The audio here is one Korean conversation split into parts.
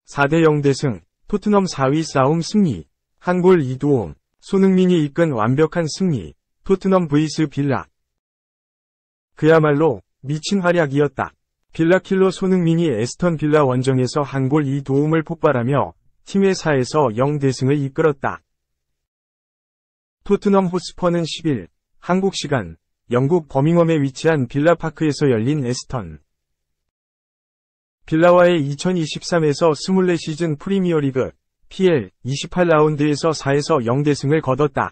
4대0 대승, 토트넘 4위 싸움 승리, 한 골 2도움, 손흥민이 이끈 완벽한 승리, 토트넘 vs 빌라. 그야말로 미친 활약이었다. 빌라킬러 손흥민이 에스턴 빌라 원정에서 한 골 2도움을 폭발하며 팀의 4에서 0 대승을 이끌었다. 토트넘 호스퍼는 10일, 한국 시간, 영국 버밍엄에 위치한 빌라파크에서 열린 에스턴 빌라와의 2023에서 24시즌 프리미어리그 PL 28라운드에서 4에서 0 대승을 거뒀다.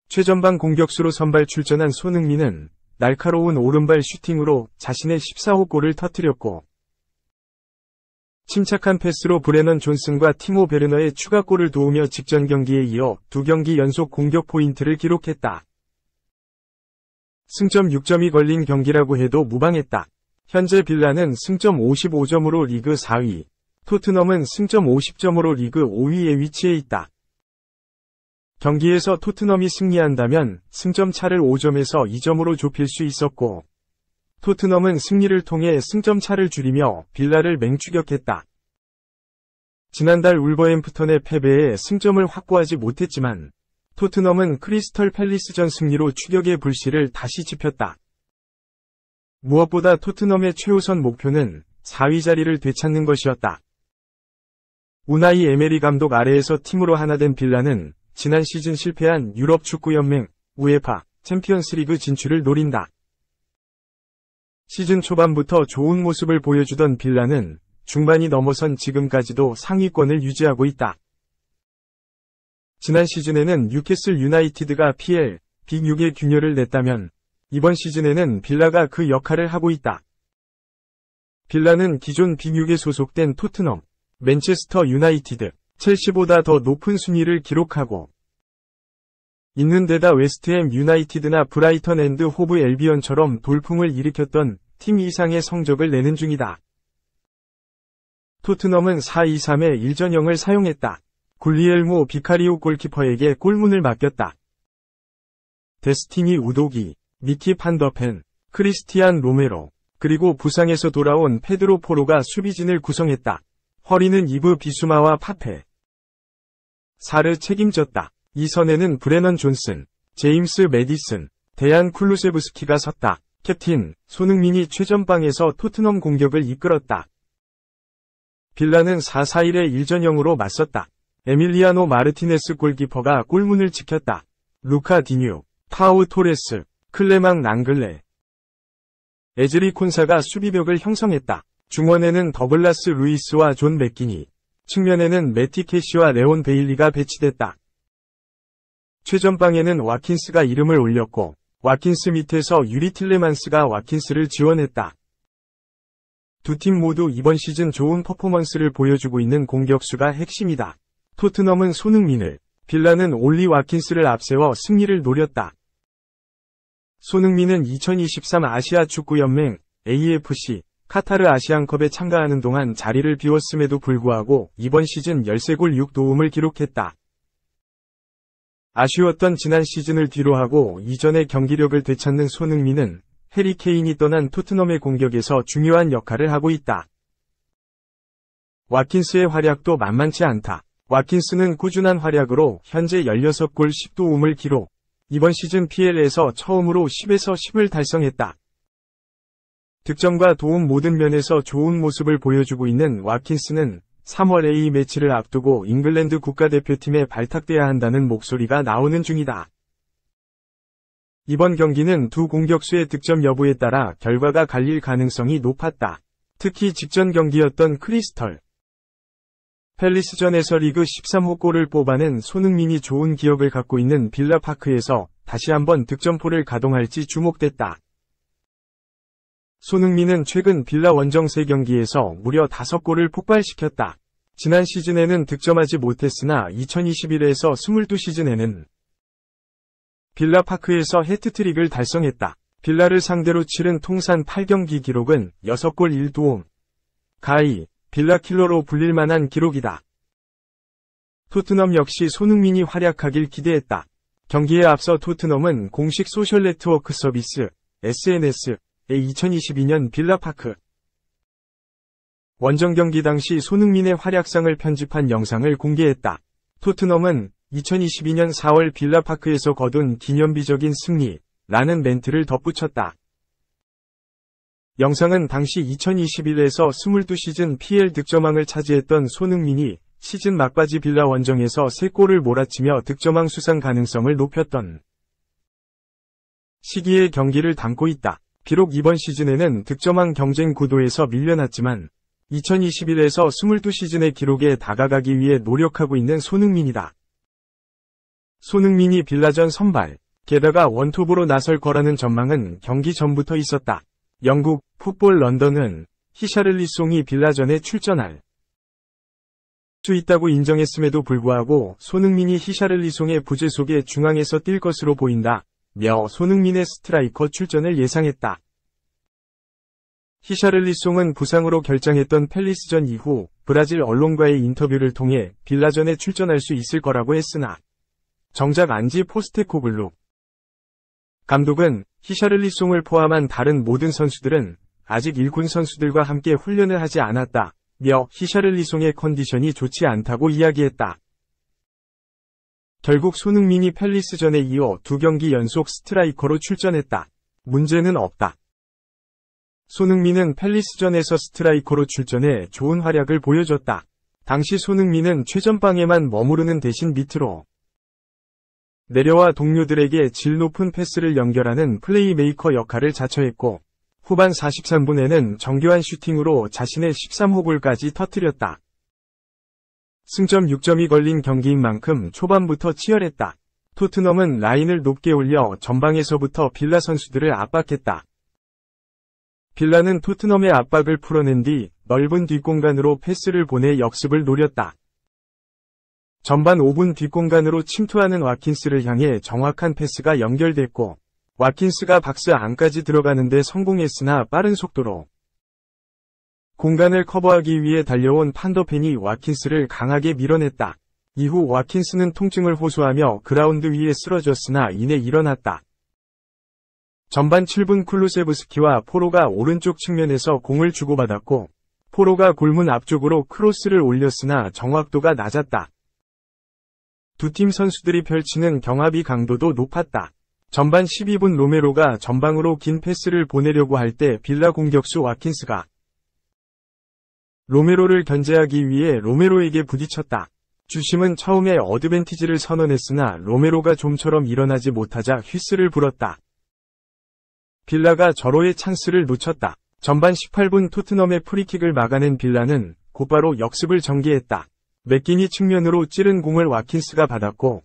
최전방 공격수로 선발 출전한 손흥민은 날카로운 오른발 슈팅으로 자신의 14호 골을 터뜨렸고, 침착한 패스로 브레넌 존슨과 티모 베르너의 추가골을 도우며 직전 경기에 이어 2경기 연속 공격 포인트를 기록했다. 승점 6점이 걸린 경기라고 해도 무방했다. 현재 빌라는 승점 55점으로 리그 4위, 토트넘은 승점 50점으로 리그 5위에 위치해 있다. 경기에서 토트넘이 승리한다면 승점 차를 5점에서 2점으로 좁힐 수 있었고, 토트넘은 승리를 통해 승점 차를 줄이며 빌라를 맹추격했다. 지난달 울버햄프턴의 패배에 승점을 확보하지 못했지만 토트넘은 크리스털 팰리스전 승리로 추격의 불씨를 다시 지폈다. 무엇보다 토트넘의 최우선 목표는 4위 자리를 되찾는 것이었다. 우나이 에메리 감독 아래에서 팀으로 하나 된 빌라는 지난 시즌 실패한 유럽 축구연맹 우에파 챔피언스리그 진출을 노린다. 시즌 초반부터 좋은 모습을 보여주던 빌라는 중반이 넘어선 지금까지도 상위권을 유지하고 있다. 지난 시즌에는 뉴캐슬 유나이티드가 PL 빅6의 균열을 냈다면 이번 시즌에는 빌라가 그 역할을 하고 있다. 빌라는 기존 빅6에 소속된 토트넘, 맨체스터 유나이티드, 첼시보다 더 높은 순위를 기록하고 있는 데다 웨스트햄 유나이티드나 브라이턴 앤드 호브 엘비언처럼 돌풍을 일으켰던 팀 이상의 성적을 내는 중이다. 토트넘은 4-2-3의 1전형을 사용했다. 굴리엘모 비카리오 골키퍼에게 골문을 맡겼다. 데스티니 우도기, 미키 판더펜, 크리스티안 로메로, 그리고 부상에서 돌아온 페드로 포로가 수비진을 구성했다. 허리는 이브 비수마와 파페, 사르 책임졌다. 이 선에는 브레넌 존슨, 제임스 매디슨, 데안 쿨루세브스키가 섰다. 캡틴 손흥민이 최전방에서 토트넘 공격을 이끌었다. 빌라는 4-4-1의 1전형으로 맞섰다. 에밀리아노 마르티네스 골키퍼가 골문을 지켰다. 루카 디뉴, 파우 토레스, 클레망 랑글레, 에즈리 콘사가 수비벽을 형성했다. 중원에는 더글라스 루이스와 존 맥기니, 측면에는 매티 캐시와 레온 베일리가 배치됐다. 최전방에는 와킨스가 이름을 올렸고, 와킨스 밑에서 유리 틸레만스가 와킨스를 지원했다. 두 팀 모두 이번 시즌 좋은 퍼포먼스를 보여주고 있는 공격수가 핵심이다. 토트넘은 손흥민을, 빌라는 올리 와킨스를 앞세워 승리를 노렸다. 손흥민은 2023 아시아 축구연맹 AFC 카타르 아시안컵에 참가하는 동안 자리를 비웠음에도 불구하고 이번 시즌 13골 6도움을 기록했다. 아쉬웠던 지난 시즌을 뒤로하고 이전의 경기력을 되찾는 손흥민은 해리 케인이 떠난 토트넘의 공격에서 중요한 역할을 하고 있다. 와킨스의 활약도 만만치 않다. 와킨스는 꾸준한 활약으로 현재 16골 10도움을 기록, 이번 시즌 PL에서 처음으로 10에서 10을 달성했다. 득점과 도움 모든 면에서 좋은 모습을 보여주고 있는 와킨스는 3월 A 매치를 앞두고 잉글랜드 국가대표팀에 발탁돼야 한다는 목소리가 나오는 중이다. 이번 경기는 두 공격수의 득점 여부에 따라 결과가 갈릴 가능성이 높았다. 특히 직전 경기였던 크리스털 팰리스전에서 리그 13호 골을 뽑아낸 손흥민이 좋은 기억을 갖고 있는 빌라파크에서 다시 한번 득점포를 가동할지 주목됐다. 손흥민은 최근 빌라 원정 3경기에서 무려 5골을 폭발시켰다. 지난 시즌에는 득점하지 못했으나 2021에서 22시즌에는 빌라파크에서 해트트릭을 달성했다. 빌라를 상대로 치른 통산 8경기 기록은 6골 1도움. 가히 빌라킬러로 불릴 만한 기록이다. 토트넘 역시 손흥민이 활약하길 기대했다. 경기에 앞서 토트넘은 공식 소셜 네트워크 서비스 SNS에 2022년 빌라파크 원정 경기 당시 손흥민의 활약상을 편집한 영상을 공개했다. 토트넘은 2022년 4월 빌라파크에서 거둔 기념비적인 승리라는 멘트를 덧붙였다. 영상은 당시 2021에서 22시즌 PL 득점왕을 차지했던 손흥민이 시즌 막바지 빌라 원정에서 3골을 몰아치며 득점왕 수상 가능성을 높였던 시기의 경기를 담고 있다. 비록 이번 시즌에는 득점왕 경쟁 구도에서 밀려났지만 2021에서 22시즌의 기록에 다가가기 위해 노력하고 있는 손흥민이다. 손흥민이 빌라전 선발, 게다가 원톱으로 나설 거라는 전망은 경기 전부터 있었다. 영국 풋볼 런던은 히샤를리송이 빌라전에 출전할 수 있다고 인정했음에도 불구하고 손흥민이 히샤를리송의 부재 속에 중앙에서 뛸 것으로 보인다며 손흥민의 스트라이커 출전을 예상했다. 히샤를리송은 부상으로 결장했던 팰리스전 이후 브라질 언론과의 인터뷰를 통해 빌라전에 출전할 수 있을 거라고 했으나 정작 안지 포스테코글루 감독은 히샤를리송을 포함한 다른 모든 선수들은 아직 1군 선수들과 함께 훈련을 하지 않았다며 히샤를리송의 컨디션이 좋지 않다고 이야기했다. 결국 손흥민이 팰리스전에 이어 2경기 연속 스트라이커로 출전했다. 문제는 없다. 손흥민은 팰리스전에서 스트라이커로 출전해 좋은 활약을 보여줬다. 당시 손흥민은 최전방에만 머무르는 대신 밑으로 내려와 동료들에게 질 높은 패스를 연결하는 플레이메이커 역할을 자처했고 후반 43분에는 정교한 슈팅으로 자신의 13호 골까지 터뜨렸다. 승점 6점이 걸린 경기인 만큼 초반부터 치열했다. 토트넘은 라인을 높게 올려 전방에서부터 빌라 선수들을 압박했다. 빌라는 토트넘의 압박을 풀어낸 뒤 넓은 뒷공간으로 패스를 보내 역습을 노렸다. 전반 5분 뒷공간으로 침투하는 와킨스를 향해 정확한 패스가 연결됐고 와킨스가 박스 안까지 들어가는데 성공했으나 빠른 속도로 공간을 커버하기 위해 달려온 판더펜이 와킨스를 강하게 밀어냈다. 이후 와킨스는 통증을 호소하며 그라운드 위에 쓰러졌으나 이내 일어났다. 전반 7분 쿨루세브스키와 포로가 오른쪽 측면에서 공을 주고받았고 포로가 골문 앞쪽으로 크로스를 올렸으나 정확도가 낮았다. 두 팀 선수들이 펼치는 경합의 강도도 높았다. 전반 12분 로메로가 전방으로 긴 패스를 보내려고 할 때 빌라 공격수 와킨스가 로메로를 견제하기 위해 로메로에게 부딪혔다. 주심은 처음에 어드밴티지를 선언했으나 로메로가 좀처럼 일어나지 못하자 휘스를 불었다. 빌라가 절호의 찬스를 놓쳤다. 전반 18분 토트넘의 프리킥을 막아낸 빌라는 곧바로 역습을 전개했다. 맥기니 측면으로 찌른 공을 와킨스가 받았고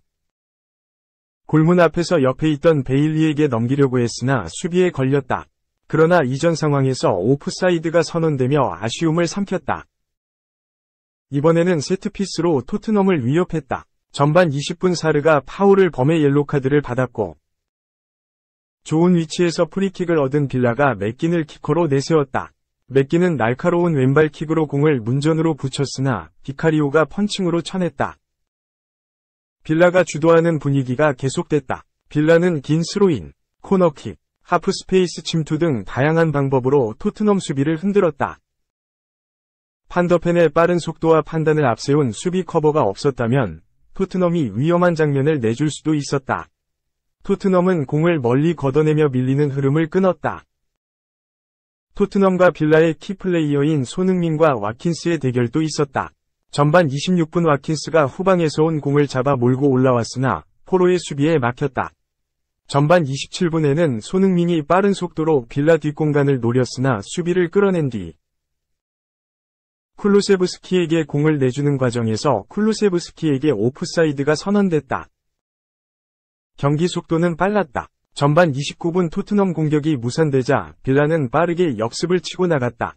골문 앞에서 옆에 있던 베일리에게 넘기려고 했으나 수비에 걸렸다. 그러나 이전 상황에서 오프사이드가 선언되며 아쉬움을 삼켰다. 이번에는 세트피스로 토트넘을 위협했다. 전반 20분 사르가 파울을 범해 옐로카드를 받았고 좋은 위치에서 프리킥을 얻은 빌라가 맥긴을 키커로 내세웠다. 맥긴은 날카로운 왼발킥으로 공을 문전으로 붙였으나 비카리오가 펀칭으로 쳐냈다. 빌라가 주도하는 분위기가 계속됐다. 빌라는 긴 스로인, 코너킥, 하프스페이스 침투 등 다양한 방법으로 토트넘 수비를 흔들었다. 판더펜의 빠른 속도와 판단을 앞세운 수비 커버가 없었다면 토트넘이 위험한 장면을 내줄 수도 있었다. 토트넘은 공을 멀리 걷어내며 밀리는 흐름을 끊었다. 토트넘과 빌라의 키플레이어인 손흥민과 와킨스의 대결도 있었다. 전반 26분 와킨스가 후방에서 온 공을 잡아 몰고 올라왔으나 포로의 수비에 막혔다. 전반 27분에는 손흥민이 빠른 속도로 빌라 뒷공간을 노렸으나 수비를 끌어낸 뒤 쿨루세브스키에게 공을 내주는 과정에서 쿨루세브스키에게 오프사이드가 선언됐다. 경기 속도는 빨랐다. 전반 29분 토트넘 공격이 무산되자 빌라는 빠르게 역습을 치고 나갔다.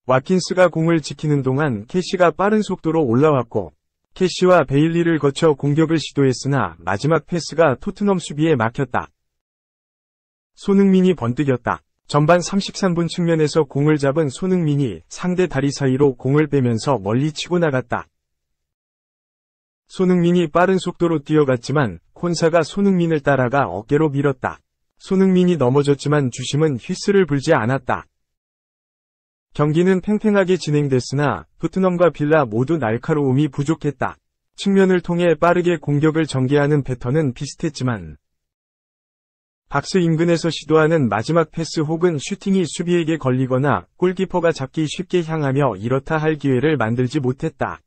와킨스가 공을 지키는 동안 캐시가 빠른 속도로 올라왔고 캐시와 베일리를 거쳐 공격을 시도했으나 마지막 패스가 토트넘 수비에 막혔다. 손흥민이 번뜩였다. 전반 33분 측면에서 공을 잡은 손흥민이 상대 다리 사이로 공을 빼면서 멀리 치고 나갔다. 손흥민이 빠른 속도로 뛰어갔지만 콘사가 손흥민을 따라가 어깨로 밀었다. 손흥민이 넘어졌지만 주심은 휘슬을 불지 않았다. 경기는 팽팽하게 진행됐으나 토트넘과 빌라 모두 날카로움이 부족했다. 측면을 통해 빠르게 공격을 전개하는 패턴은 비슷했지만 박스 인근에서 시도하는 마지막 패스 혹은 슈팅이 수비에게 걸리거나 골키퍼가 잡기 쉽게 향하며 이렇다 할 기회를 만들지 못했다.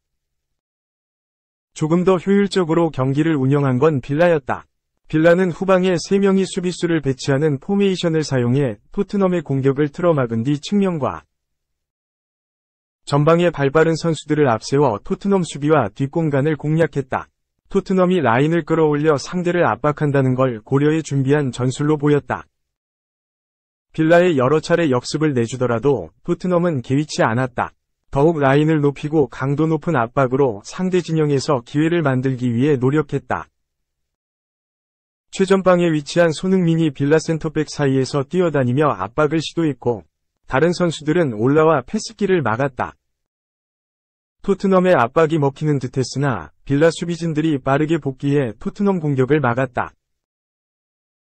조금 더 효율적으로 경기를 운영한 건 빌라였다. 빌라는 후방에 3명의 수비수를 배치하는 포메이션을 사용해 토트넘의 공격을 틀어막은 뒤 측면과 전방에 발빠른 선수들을 앞세워 토트넘 수비와 뒷공간을 공략했다. 토트넘이 라인을 끌어올려 상대를 압박한다는 걸 고려해 준비한 전술로 보였다. 빌라에 여러 차례 역습을 내주더라도 토트넘은 개의치 않았다. 더욱 라인을 높이고 강도 높은 압박으로 상대 진영에서 기회를 만들기 위해 노력했다. 최전방에 위치한 손흥민이 빌라 센터백 사이에서 뛰어다니며 압박을 시도했고 다른 선수들은 올라와 패스기를 막았다. 토트넘의 압박이 먹히는 듯했으나 빌라 수비진들이 빠르게 복귀해 토트넘 공격을 막았다.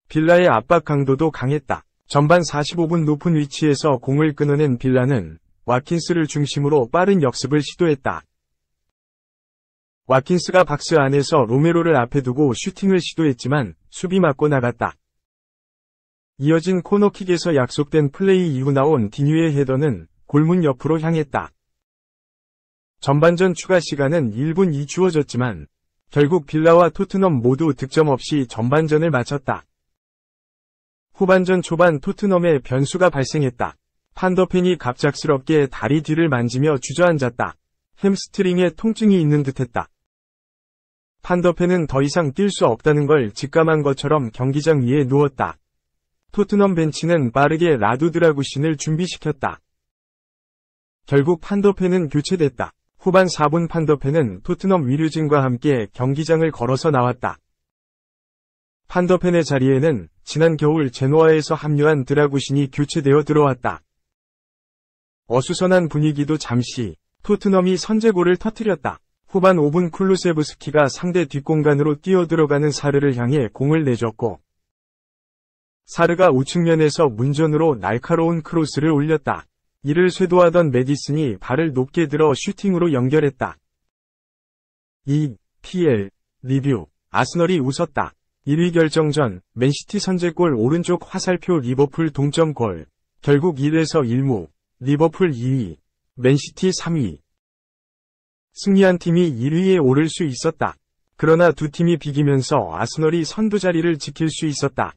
빌라의 압박 강도도 강했다. 전반 45분 높은 위치에서 공을 끊어낸 빌라는 와킨스를 중심으로 빠른 역습을 시도했다. 와킨스가 박스 안에서 로메로를 앞에 두고 슈팅을 시도했지만 수비 맞고 나갔다. 이어진 코너킥에서 약속된 플레이 이후 나온 디뉴의 헤더는 골문 옆으로 향했다. 전반전 추가 시간은 1분이 주어졌지만 결국 빌라와 토트넘 모두 득점 없이 전반전을 마쳤다. 후반전 초반 토트넘에 변수가 발생했다. 판더펜이 갑작스럽게 다리 뒤를 만지며 주저앉았다. 햄스트링에 통증이 있는 듯했다. 판더펜은 더 이상 뛸 수 없다는 걸 직감한 것처럼 경기장 위에 누웠다. 토트넘 벤치는 빠르게 라두 드라구신을 준비시켰다. 결국 판더펜은 교체됐다. 후반 4분 판더펜은 토트넘 위류진과 함께 경기장을 걸어서 나왔다. 판더펜의 자리에는 지난 겨울 제노아에서 합류한 드라구신이 교체되어 들어왔다. 어수선한 분위기도 잠시 토트넘이 선제골을 터뜨렸다. 후반 5분 쿨루세브스키가 상대 뒷공간으로 뛰어들어가는 사르를 향해 공을 내줬고 사르가 우측면에서 문전으로 날카로운 크로스를 올렸다. 이를 쇄도하던 메디슨이 발을 높게 들어 슈팅으로 연결했다. EPL 리뷰 아스널이 웃었다. 1위 결정전 맨시티 선제골 오른쪽 화살표 리버풀 동점골 결국 1에서 1무 리버풀 2위 맨시티 3위 승리한 팀이 1위에 오를 수 있었다. 그러나 두 팀이 비기면서 아스널이 선두 자리를 지킬 수 있었다.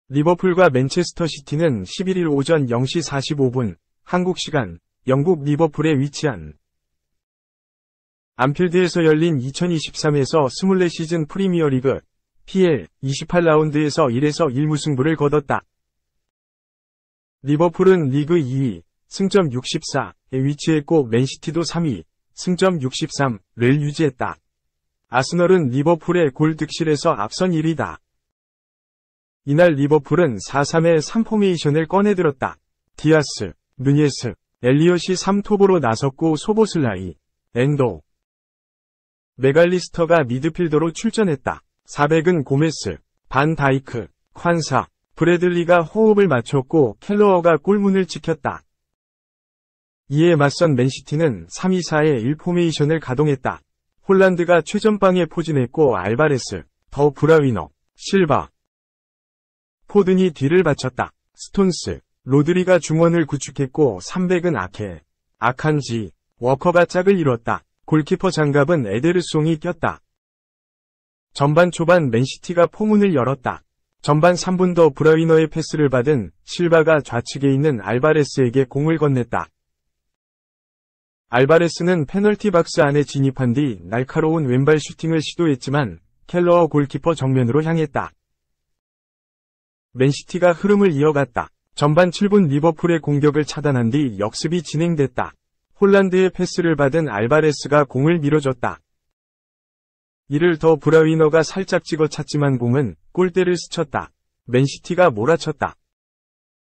리버풀과 맨체스터 시티는 11일 오전 0시 45분 한국 시간 영국 리버풀에 위치한 안필드에서 열린 2023에서 24시즌 프리미어리그 PL 28라운드에서 1에서 1무승부를 거뒀다. 리버풀은 리그 2위, 승점 64에 위치했고 맨시티도 3위, 승점 63를 유지했다. 아스널은 리버풀의 골 득실에서 앞선 1위다. 이날 리버풀은 4-3의 3포메이션을 꺼내들었다. 디아스, 누니에스, 엘리엇이 3톱으로 나섰고 소보슬라이, 엔도, 메갈리스터가 미드필더로 출전했다. 4백은 고메스, 반 다이크, 콴사, 브래들리가 호흡을 맞췄고 켈러어가 골문을 지켰다. 이에 맞선 맨시티는 3-2-4의 1포메이션을 가동했다. 홀란드가 최전방에 포진했고 알바레스, 더 브라위너, 실바, 포든이 뒤를 바쳤다. 스톤스, 로드리가 중원을 구축했고 3백은 아케, 아칸지, 워커가 짝을 이뤘다. 골키퍼 장갑은 에데르송이 꼈다. 전반 초반 맨시티가 포문을 열었다. 전반 3분 더 브라위너의 패스를 받은 실바가 좌측에 있는 알바레스에게 공을 건넸다. 알바레스는 페널티 박스 안에 진입한 뒤 날카로운 왼발 슈팅을 시도했지만 켈러어 골키퍼 정면으로 향했다. 맨시티가 흐름을 이어갔다. 전반 7분 리버풀의 공격을 차단한 뒤 역습이 진행됐다. 홀란드의 패스를 받은 알바레스가 공을 밀어줬다. 이를 더 브라위너가 살짝 찍어 찼지만 공은 골대를 스쳤다. 맨시티가 몰아쳤다.